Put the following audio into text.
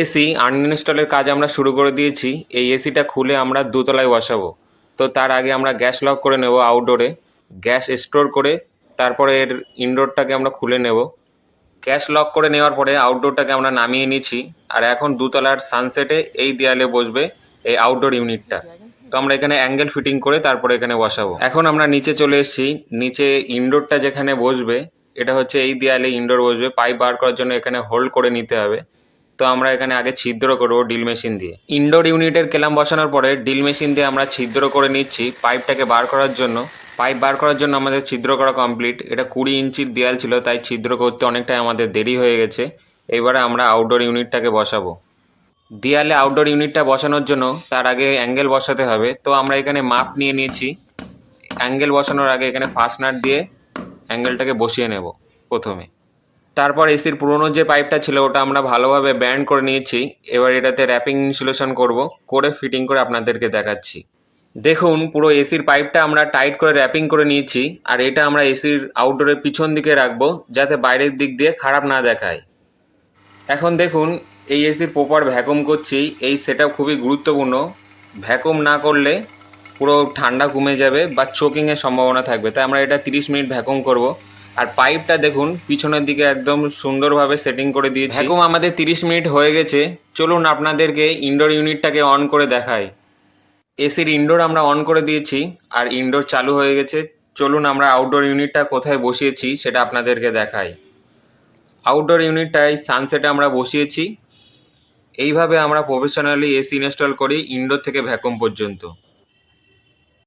AC আনইনস্টলের কাজ আমরা শুরু করে দিয়েছি। এই এসিটা খুলে আমরা দোতলায় বসাবো। তো তার আগে আমরা গ্যাস লক করে নেব আউটডোরে, গ্যাস স্টোর করে তারপরে এর ইনডোরটাকে আমরা খুলে নেব। গ্যাস লক করে নেওয়ার পরে আউটডোরটাকে আমরা নামিয়ে নিচ্ছি। আর এখন দোতলার সানসেটে এই দেয়ালে বসবে এই আউটডোর ইউনিটটা। তো আমরা এখানে অ্যাঙ্গেল ফিটিং করে তারপরে এখানে বসাবো। এখন আমরা নিচে চলে এসেছি। নিচে ইনডোরটা যেখানে বসবে এটা হচ্ছে এই দেয়ালে ইনডোর বসবে। পাইপ বার করার জন্য এখানে হোল্ড করে নিতে হবে। তো আমরা এখানে আগে ছিদ্র করবো ডিল মেশিন দিয়ে। ইনডোর ইউনিটের কেলাম বসানোর পরে ডিল মেশিন দিয়ে আমরা ছিদ্র করে নিচ্ছি পাইপটাকে বার করার জন্য। পাইপ বার করার জন্য আমাদের ছিদ্র করা কমপ্লিট। এটা 20 ইঞ্চির দেয়াল ছিল, তাই ছিদ্র করতে অনেকটাই আমাদের দেরি হয়ে গেছে। এবারে আমরা আউটডোর ইউনিটটাকে বসাবো। দেয়ালে আউটডোর ইউনিটটা বসানোর জন্য তার আগে অ্যাঙ্গেল বসাতে হবে। তো আমরা এখানে মাপ নিয়ে নিয়েছি। অ্যাঙ্গেল বসানোর আগে এখানে ফার্স্ট নাট দিয়ে অ্যাঙ্গেলটাকে বসিয়ে নেব প্রথমে। তারপর এসির পুরনো যে পাইপটা ছিল ওটা আমরা ভালোভাবে ব্যান্ড করে নিয়েছি। এবার এটাতে র্যাপিং ইনসুলেশন করব, করে ফিটিং করে আপনাদেরকে দেখাচ্ছি। দেখুন পুরো এসির পাইপটা আমরা টাইট করে র্যাপিং করে নিয়েছি। আর এটা আমরা এসির আউটডোরের পিছন দিকে রাখবো যাতে বাইরের দিক দিয়ে খারাপ না দেখায়। এখন দেখুন এই এসির প্রপার ভ্যাকুম করছি। এই সেটআপ খুবই গুরুত্বপূর্ণ। ভ্যাকুম না করলে পুরো ঠান্ডা কমে যাবে বা চোকিংয়ের সম্ভাবনা থাকবে। তাই আমরা এটা 30 মিনিট ভ্যাকুম করব। আর পাইপটা দেখুন পিছনের দিকে একদম সুন্দরভাবে সেটিং করে দিয়েছি। ভ্যাকুম আমাদের 30 মিনিট হয়ে গেছে। চলুন আপনাদেরকে ইনডোর ইউনিটটাকে অন করে দেখাই। এসির ইনডোর আমরা অন করে দিয়েছি আর ইনডোর চালু হয়ে গেছে। চলুন আমরা আউটডোর ইউনিটটা কোথায় বসিয়েছি সেটা আপনাদেরকে দেখাই। আউটডোর ইউনিটটাই সানসেটে আমরা বসিয়েছি। এইভাবে আমরা প্রফেশনালি এসি ইনস্টল করি ইনডোর থেকে ভ্যাকুম পর্যন্ত।